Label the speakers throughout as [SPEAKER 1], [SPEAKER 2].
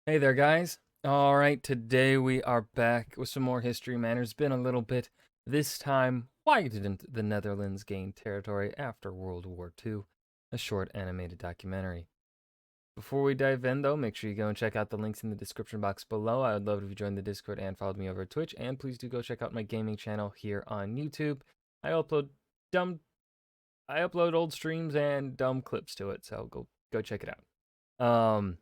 [SPEAKER 1] Hey there, guys. All right, today we are back with some more History Matters. Been a little bit. This time, why didn't the Netherlands gain territory after World War II? A short animated documentary. Before we dive in, though, make sure you go and check out the links in the description box below. I would love it if you joined the Discord and followed me over at Twitch. And please do go check out my gaming channel here on YouTube. I upload dumb, I upload old streams and dumb clips to it, so go check it out.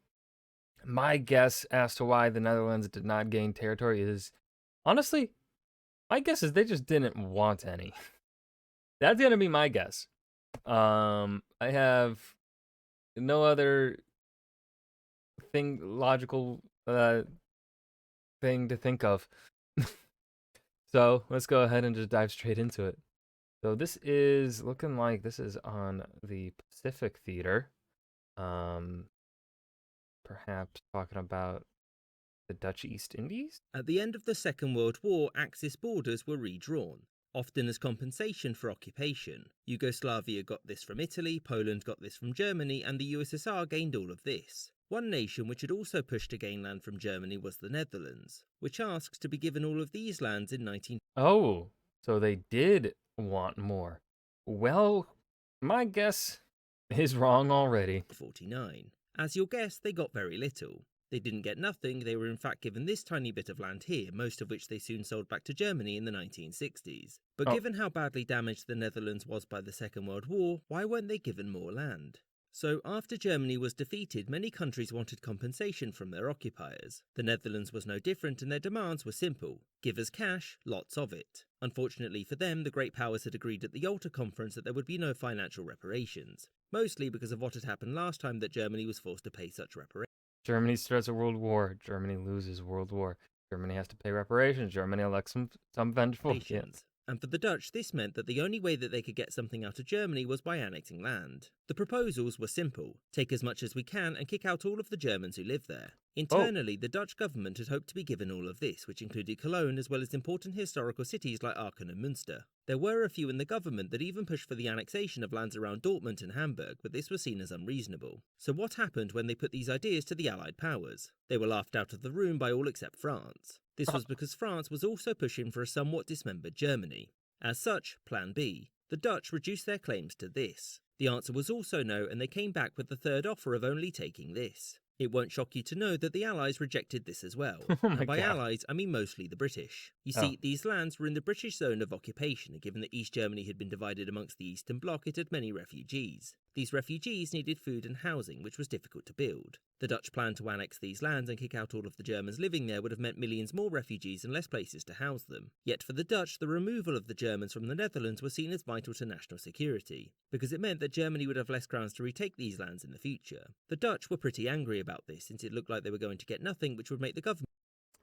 [SPEAKER 1] My guess as to why the Netherlands did not gain territory is honestly, my guess is they just didn't want any. That's gonna be my guess. I have no other logical thing to think of. So let's go ahead and just dive straight into it. So this is looking like this is on the Pacific Theater. Um, Perhaps talking about the Dutch East Indies.
[SPEAKER 2] At the end of the Second World War, Axis borders were redrawn, often as compensation for occupation. Yugoslavia got this from Italy, Poland got this from Germany, and the USSR gained all of this. One nation which had also pushed to gain land from Germany was the Netherlands, which asks to be given all of these lands in
[SPEAKER 1] Oh, so they did want more. Well, my guess is wrong already.
[SPEAKER 2] 1949. As you'll guess, they got very little. They didn't get nothing, they were in fact given this tiny bit of land here, most of which they soon sold back to Germany in the 1960s. But
[SPEAKER 1] Oh,
[SPEAKER 2] given how badly damaged the Netherlands was by the Second World War, why weren't they given more land? So, after Germany was defeated, many countries wanted compensation from their occupiers. The Netherlands was no different, and their demands were simple: give us cash, lots of it. Unfortunately for them, the great powers had agreed at the Yalta Conference that there would be no financial reparations, mostly because of what had happened last time that Germany was forced to pay such reparations.
[SPEAKER 1] Germany starts a world war. Germany loses world war. Germany has to pay reparations. Germany elects some vengeful. Yeah.
[SPEAKER 2] And for the Dutch, this meant that the only way that they could get something out of Germany was by annexing land. The proposals were simple: take as much as we can and kick out all of the Germans who live there.
[SPEAKER 1] Oh,
[SPEAKER 2] Internally, the Dutch government had hoped to be given all of this, which included Cologne as well as important historical cities like Aachen and Münster. There were a few in the government that even pushed for the annexation of lands around Dortmund and Hamburg, but this was seen as unreasonable. So what happened when they put these ideas to the Allied powers? They were laughed out of the room by all except France. This was because France was also pushing for a somewhat dismembered Germany. As such, Plan B. The Dutch reduced their claims to this. The answer was also no, and they came back with the third offer of only taking this. It won't shock you to know that the Allies rejected this as well.
[SPEAKER 1] oh my
[SPEAKER 2] And by
[SPEAKER 1] God.
[SPEAKER 2] Allies, I mean mostly the British. You
[SPEAKER 1] Oh,
[SPEAKER 2] see, these lands were in the British zone of occupation, and given that East Germany had been divided amongst the Eastern Bloc, it had many refugees. These refugees needed food and housing, which was difficult to build. The Dutch plan to annex these lands and kick out all of the Germans living there would have meant millions more refugees and less places to house them. Yet for the Dutch, the removal of the Germans from the Netherlands was seen as vital to national security, because it meant that Germany would have less grounds to retake these lands in the future. The Dutch were pretty angry about this, since it looked like they were going to get nothing, which would make the government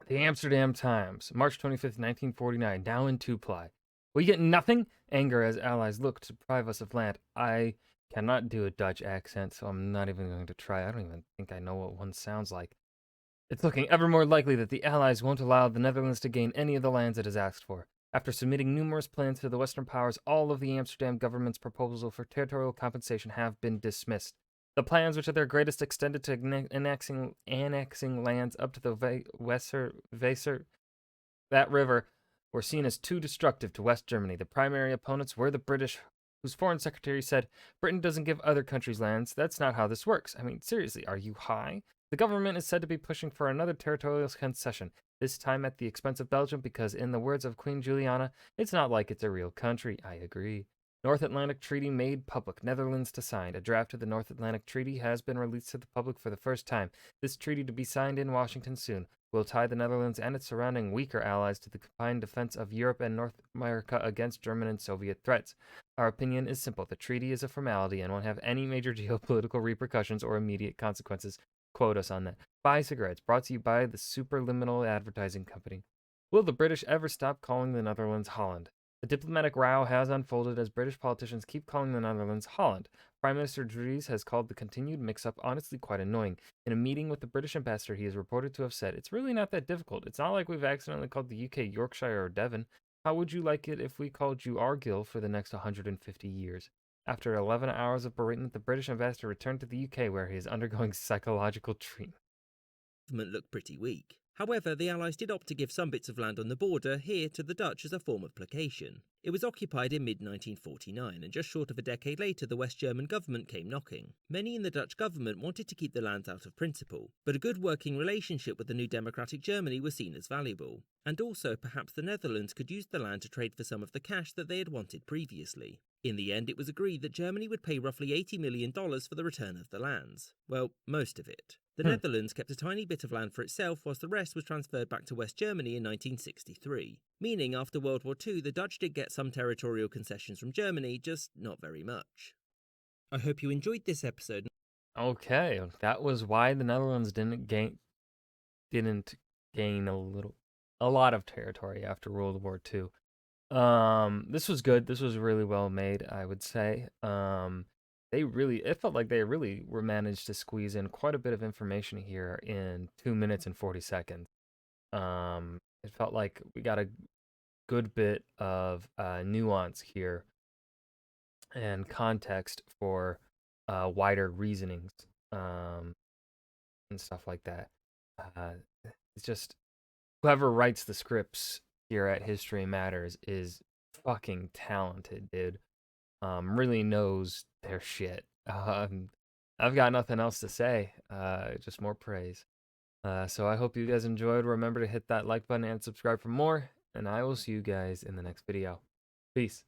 [SPEAKER 1] the Amsterdam Times, March 25th, 1949, now in two-ply. We get nothing? Anger as allies look to deprive us of land. I cannot do a Dutch accent, so I'm not even going to try. I don't even think I know what one sounds like. It's looking ever more likely that the Allies won't allow the Netherlands to gain any of the lands it has asked for. After submitting numerous plans to the Western powers, all of the Amsterdam government's proposals for territorial compensation have been dismissed. The plans, which at their greatest extended to annexing lands up to the Weser, that river, were seen as too destructive to West Germany. The primary opponents were the British, whose foreign secretary said, Britain doesn't give other countries lands. That's not how this works. I mean, seriously, are you high? The government is said to be pushing for another territorial concession, this time at the expense of Belgium, because, in the words of Queen Juliana, it's not like it's a real country. I agree. North Atlantic Treaty made public. Netherlands to sign. A draft of the North Atlantic Treaty has been released to the public for the first time. This treaty to be signed in Washington soon will tie the Netherlands and its surrounding weaker allies to the combined defense of Europe and North America against German and Soviet threats. Our opinion is simple. The treaty is a formality and won't have any major geopolitical repercussions or immediate consequences. Quote us on that. Buy cigarettes, brought to you by the Superliminal Advertising Company. Will the British ever stop calling the Netherlands Holland? The diplomatic row has unfolded as British politicians keep calling the Netherlands Holland. Prime Minister Dries has called the continued mix-up honestly quite annoying. In a meeting with the British ambassador, he is reported to have said, It's really not that difficult. It's not like we've accidentally called the UK Yorkshire or Devon. How would you like it if we called you Argyll for the next 150 years? After 11 hours of beratement, the British ambassador returned to the UK where he is undergoing psychological treatment.
[SPEAKER 2] government looked pretty weak. However, the Allies did opt to give some bits of land on the border here to the Dutch as a form of placation. It was occupied in mid-1949, and just short of a decade later the West German government came knocking. Many in the Dutch government wanted to keep the lands out of principle, but a good working relationship with the new democratic Germany was seen as valuable. And also, perhaps the Netherlands could use the land to trade for some of the cash that they had wanted previously. In the end, it was agreed that Germany would pay roughly $80 million for the return of the lands. Well, most of it. The Netherlands kept a tiny bit of land for itself, whilst the rest was transferred back to West Germany in 1963. Meaning, after World War II, the Dutch did get some territorial concessions from Germany, just not very much. I hope you enjoyed this episode.
[SPEAKER 1] Okay, that was why the Netherlands didn't gain a lot of territory after World War II. This was good. This was really well made, I would say. It felt like they really were managed to squeeze in quite a bit of information here in 2 minutes and 40 seconds. It felt like we got a good bit of nuance here and context for wider reasonings and stuff like that. It's just whoever writes the scripts here at History Matters is fucking talented, dude. Really knows their shit. I've got nothing else to say. Just more praise. So I hope you guys enjoyed. Remember to hit that like button and subscribe for more, and I will see you guys in the next video. Peace.